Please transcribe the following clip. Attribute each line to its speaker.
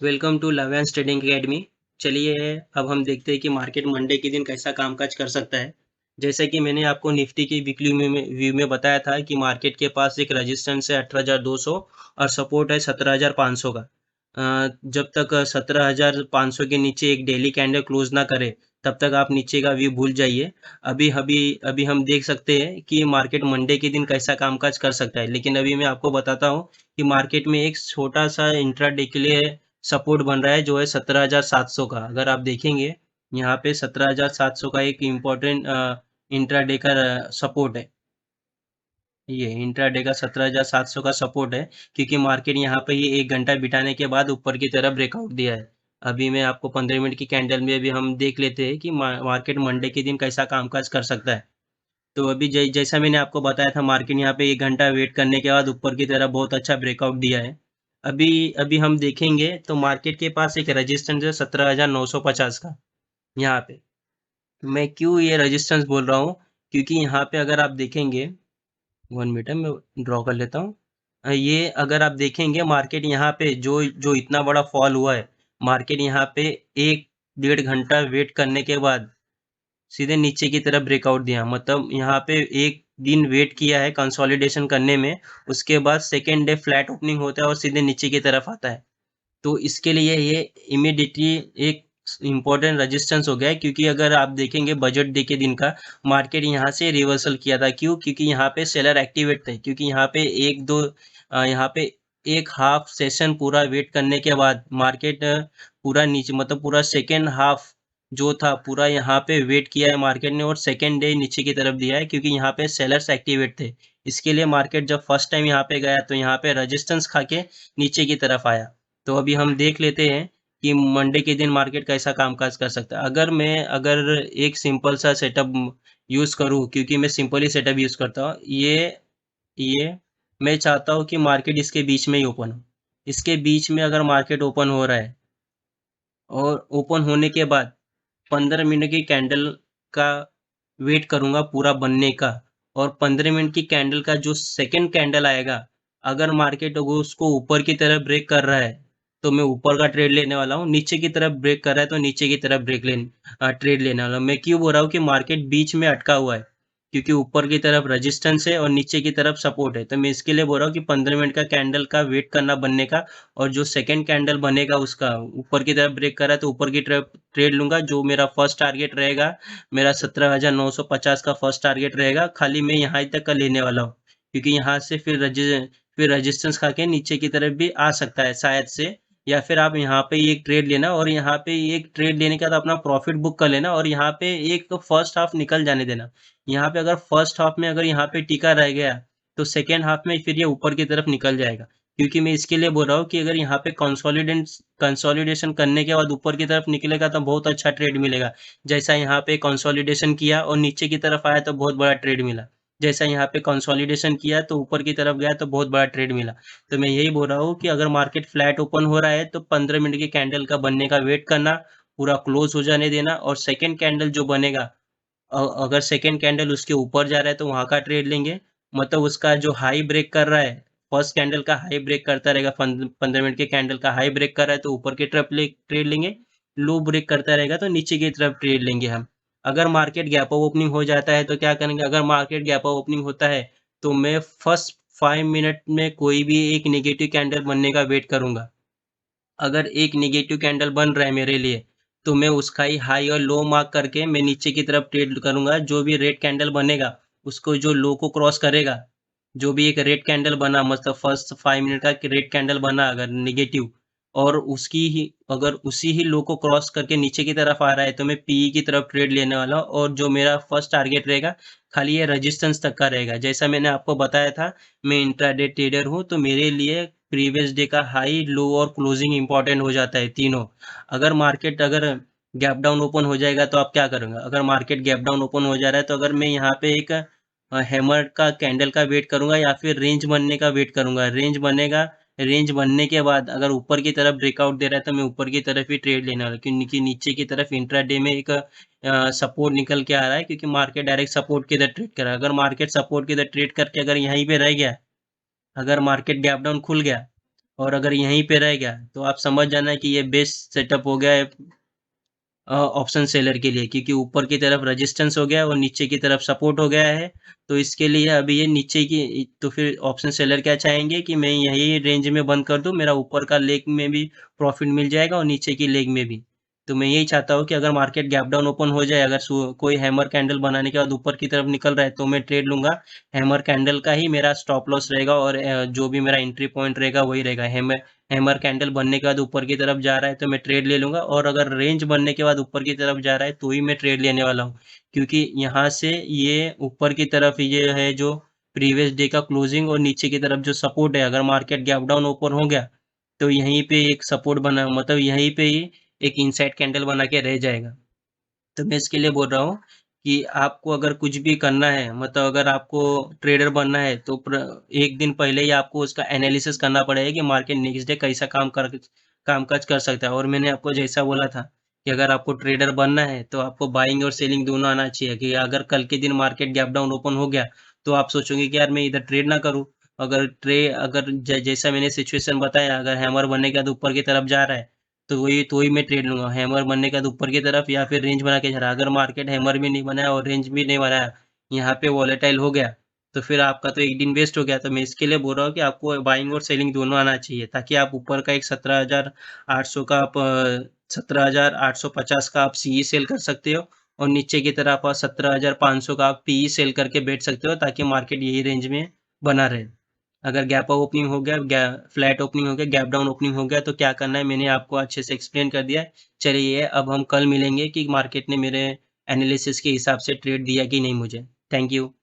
Speaker 1: Welcome to Lavens Trading Academy. चलिए, अब हम देखते हैं कि मार्केट मंडे के दिन कैसा कामकाज कर सकता है। जैसे कि मैंने आपको निफ्टी की वीकली व्यू में बताया था कि मार्केट के पास एक रेजिस्टेंस है 18,200 और सपोर्ट है 17,500 का। जब तक 17,500 के नीचे एक डेली कैंडल क्लोज ना करे, तब तक आप नीचे का व्यू भूल जाइए। अभी अभी अभी हम देख सकते हैं कि मार्केट मंडे के दिन कैसा कामकाज कर सकता है, लेकिन अभी मैं आपको बताता हूँ कि मार्केट में एक छोटा सा इंट्राडे के लिए सपोर्ट बन रहा है जो है 17,700 का। अगर आप देखेंगे यहाँ पे 17,700 का एक इम्पोर्टेंट इंट्राडे का सपोर्ट है। ये इंट्राडे का 17,700 का सपोर्ट है, क्योंकि मार्केट यहाँ पे ही 1 घंटा बिताने के बाद ऊपर की तरफ ब्रेकआउट दिया है। अभी मैं आपको 15 मिनट की कैंडल में भी हम देख लेते हैं कि मार्केट मंडे के दिन कैसा कामकाज कर सकता है। तो अभी जैसा मैंने आपको बताया था, मार्केट यहाँ पे 1 घंटा वेट करने के बाद ऊपर की तरफ बहुत अच्छा ब्रेकआउट दिया है। अभी अभी हम देखेंगे तो मार्केट के पास एक रेजिस्टेंस है 17,950 का यहाँ पे। मैं क्यों ये रेजिस्टेंस बोल रहा हूँ? क्योंकि यहाँ पे अगर आप देखेंगे, 1 मिनट है, मैं ड्रॉ कर लेता हूँ। ये अगर आप देखेंगे मार्केट यहाँ पे जो जो इतना बड़ा फॉल हुआ है, मार्केट यहाँ पे 1 डेढ़ घंटा वेट करने के बाद सीधे नीचे की तरफ ब्रेकआउट दिया। मतलब यहाँ पे एक दिन वेट किया है कंसोलिडेशन करने में, उसके बाद सेकेंड डे फ्लैट ओपनिंग होता है और सीधे नीचे की तरफ आता है। तो इसके लिए ये इमीडिएटली एक इम्पोर्टेंट रेजिस्टेंस हो गया है, क्योंकि अगर आप देखेंगे बजट डे के दिन का, मार्केट यहाँ से रिवर्सल किया था। क्यों? क्योंकि यहाँ पे सेलर एक्टिवेट थे, क्योंकि यहाँ पे यहाँ पे एक हाफ सेशन पूरा वेट करने के बाद मार्केट पूरा नीचे, मतलब पूरा सेकेंड हाफ जो था पूरा यहाँ पे वेट किया है मार्केट ने और सेकेंड डे नीचे की तरफ दिया है, क्योंकि यहाँ पे सेलर्स एक्टिवेट थे। इसके लिए मार्केट जब फर्स्ट टाइम यहाँ पे गया तो यहाँ पे रेजिस्टेंस खा के नीचे की तरफ आया। तो अभी हम देख लेते हैं कि मंडे के दिन मार्केट कैसा कामकाज कर सकता है। अगर एक सिंपल सा सेटअप यूज़ करूँ, क्योंकि मैं सिंपल ही सेटअप यूज़ करता हूँ। ये मैं चाहता हूँ कि मार्केट इसके बीच में ही ओपन हो। इसके बीच में अगर मार्केट ओपन हो रहा है और ओपन होने के बाद 15 मिनट की कैंडल का वेट करूँगा पूरा बनने का, और 15 मिनट की कैंडल का जो सेकंड कैंडल आएगा, अगर मार्केट उसको ऊपर की तरफ ब्रेक कर रहा है, तो मैं ऊपर का ट्रेड लेने वाला हूँ। नीचे की तरफ ब्रेक कर रहा है तो नीचे की तरफ ट्रेड लेने वाला हूँ। मैं क्यों बोल रहा हूँ कि मार्केट बीच में अटका हुआ है? क्योंकि ऊपर की तरफ रेजिस्टेंस है और नीचे की तरफ सपोर्ट है। तो मैं इसके लिए बोल रहा हूँ कि 15 मिनट का कैंडल का वेट करना बनने का, और जो सेकंड कैंडल बनेगा उसका ऊपर की तरफ ब्रेक कर रहा है तो ऊपर की तरफ ट्रेड लूँगा। जो मेरा फर्स्ट टारगेट रहेगा, मेरा 17,950 का फर्स्ट टारगेट रहेगा। खाली मैं यहाँ तक का लेने वाला हूँ, क्योंकि यहाँ से फिर रेजिस्टेंस खा के नीचे की तरफ भी आ सकता है शायद से, या फिर आप यहाँ पे एक ट्रेड लेना और यहाँ पे एक ट्रेड लेने के बाद अपना प्रॉफिट बुक कर लेना और यहाँ पे एक फर्स्ट हाफ निकल जाने देना। यहाँ पे अगर फर्स्ट हाफ में अगर यहाँ पे टिका रह गया, तो सेकंड हाफ में फिर ये ऊपर की तरफ निकल जाएगा। क्योंकि मैं इसके लिए बोल रहा हूँ कि अगर यहाँ पे कंसोलिडेशन करने के बाद ऊपर की तरफ निकलेगा तो बहुत अच्छा ट्रेड मिलेगा। जैसा यहाँ पे कंसोलिडेशन किया और नीचे की तरफ आया तो बहुत बड़ा ट्रेड मिला। जैसा यहाँ पे कंसोलिडेशन किया तो ऊपर की तरफ गया तो बहुत बड़ा ट्रेड मिला। तो मैं यही बोल रहा हूँ कि अगर मार्केट फ्लैट ओपन हो रहा है तो 15 मिनट की कैंडल का बनने का वेट करना, पूरा क्लोज हो जाने देना, और सेकंड कैंडल जो बनेगा, अगर सेकंड कैंडल उसके ऊपर जा रहा है तो वहाँ का ट्रेड लेंगे। मतलब उसका जो हाई ब्रेक कर रहा है, फर्स्ट कैंडल का हाई ब्रेक करता रहेगा, 15 मिनट के कैंडल का हाई ब्रेक कर रहा है तो ऊपर की तरफ ट्रेड लेंगे। लो ब्रेक करता रहेगा तो नीचे की तरफ ट्रेड लेंगे हम। अगर मार्केट गैप अप ओपनिंग हो जाता है तो क्या करेंगे? अगर मार्केट गैप अप ओपनिंग होता है तो मैं फर्स्ट 5 मिनट में कोई भी एक नेगेटिव कैंडल बनने का वेट करूंगा। अगर एक नेगेटिव कैंडल बन रहा है मेरे लिए, तो मैं उसका ही हाई और लो मार्क करके मैं नीचे की तरफ ट्रेड करूँगा। जो भी रेड कैंडल बनेगा, उसको जो लो को क्रॉस करेगा, जो भी एक रेड कैंडल बना, मतलब फर्स्ट 5 मिनट का रेड कैंडल बना अगर नेगेटिव, और अगर उसी ही लो को क्रॉस करके नीचे की तरफ आ रहा है, तो मैं पीई की तरफ ट्रेड लेने वाला हूँ और जो मेरा फर्स्ट टारगेट रहेगा, खाली ये रेजिस्टेंस तक का रहेगा। जैसा मैंने आपको बताया था, मैं इंट्राडे ट्रेडर हूँ, तो मेरे लिए प्रीवियस डे का हाई, लो और क्लोजिंग इंपॉर्टेंट हो जाता है तीनों। अगर गैप डाउन ओपन हो जाएगा तो आप क्या करोगे? अगर मार्केट गैप डाउन ओपन हो जा रहा है तो अगर मैं यहाँ पे एक हैमर का कैंडल का वेट करूंगा या फिर रेंज बनने का वेट करूंगा। रेंज बनने के बाद अगर ऊपर की तरफ ब्रेकआउट दे रहा है तो मैं ऊपर की तरफ ही ट्रेड लेने वाला हूँ, क्योंकि नीचे की तरफ इंट्राडे में एक सपोर्ट निकल के आ रहा है, क्योंकि मार्केट डायरेक्ट सपोर्ट की तरफ ट्रेड कर रहा है। अगर मार्केट सपोर्ट की तरफ ट्रेड करके अगर यहीं पे रह गया, अगर मार्केट गैप डाउन खुल गया, और अगर यहीं पे रह गया तो आप समझ जाना कि ये बेस्ट सेटअप हो गया है ऑप्शन सेलर के लिए, क्योंकि ऊपर की तरफ रेजिस्टेंस हो गया है और नीचे की तरफ सपोर्ट हो गया है। तो इसके लिए अभी ये नीचे की तो फिर ऑप्शन सेलर क्या चाहेंगे कि मैं यही रेंज में बंद कर दूं, मेरा ऊपर का लेग में भी प्रॉफिट मिल जाएगा और नीचे की लेग में भी। तो मैं यही चाहता हूँ कि अगर मार्केट गैप डाउन ओपन हो जाए, अगर कोई हैमर कैंडल बनाने के बाद ऊपर की तरफ निकल रहा है तो मैं ट्रेड लूंगा। हैमर कैंडल का ही मेरा स्टॉप लॉस रहेगा और जो भी मेरा एंट्री पॉइंट रहेगा वही रहेगा। हैमर कैंडल बनने के बाद ऊपर की तरफ जा रहा है तो मैं ट्रेड ले लूंगा, और अगर रेंज बनने के बाद ऊपर की तरफ जा रहा है तो ही मैं ट्रेड लेने वाला हूँ, क्योंकि यहाँ से ये ऊपर की तरफ ये है जो प्रीवियस डे का क्लोजिंग और नीचे की तरफ जो सपोर्ट है, अगर मार्केट गैप डाउन ओपन हो गया तो यहीं पे एक सपोर्ट बना, मतलब यहीं पे ही एक इनसाइड कैंडल बना के रह जाएगा। तो मैं इसके लिए बोल रहा हूँ कि आपको अगर कुछ भी करना है, मतलब अगर आपको ट्रेडर बनना है तो एक दिन पहले ही आपको उसका एनालिसिस करना पड़ेगा कि मार्केट नेक्स्ट डे कैसा कामकाज कर सकता है। और मैंने आपको जैसा बोला था कि अगर आपको ट्रेडर बनना है तो आपको बाइंग और सेलिंग दोनों आना चाहिए, कि अगर कल के दिन मार्केट गैप डाउन ओपन हो गया तो आप सोचोगे कि यार मैं इधर ट्रेड ना करूं। अगर जैसा मैंने सिचुएशन बताया, अगर हैमर बनने के बाद ऊपर की तरफ जा रहा है तो वही मैं ट्रेड लूँगा। हैमर बनने के बाद ऊपर की तरफ या फिर रेंज बना के चला। अगर मार्केट हैमर भी नहीं बनाया और रेंज भी नहीं बनाया, यहाँ पे वोलेटाइल हो गया, तो फिर आपका तो एक दिन वेस्ट हो गया। तो मैं इसके लिए बोल रहा हूँ कि आपको बाइंग और सेलिंग दोनों आना चाहिए, ताकि आप ऊपर का एक 17,800 का आप 17,850 का आप सीई सेल कर सकते हो, और नीचे की तरफ आप 17,500 का आप पीई सेल करके बैठ सकते हो, ताकि मार्केट यही रेंज में बना रहे। अगर गैप अप ओपनिंग हो गया, फ्लैट ओपनिंग हो गया, गैप डाउन ओपनिंग हो गया, तो क्या करना है मैंने आपको अच्छे से एक्सप्लेन कर दिया है। चलिए अब हम कल मिलेंगे कि मार्केट ने मेरे एनालिसिस के हिसाब से ट्रेड दिया कि नहीं मुझे। Thank you.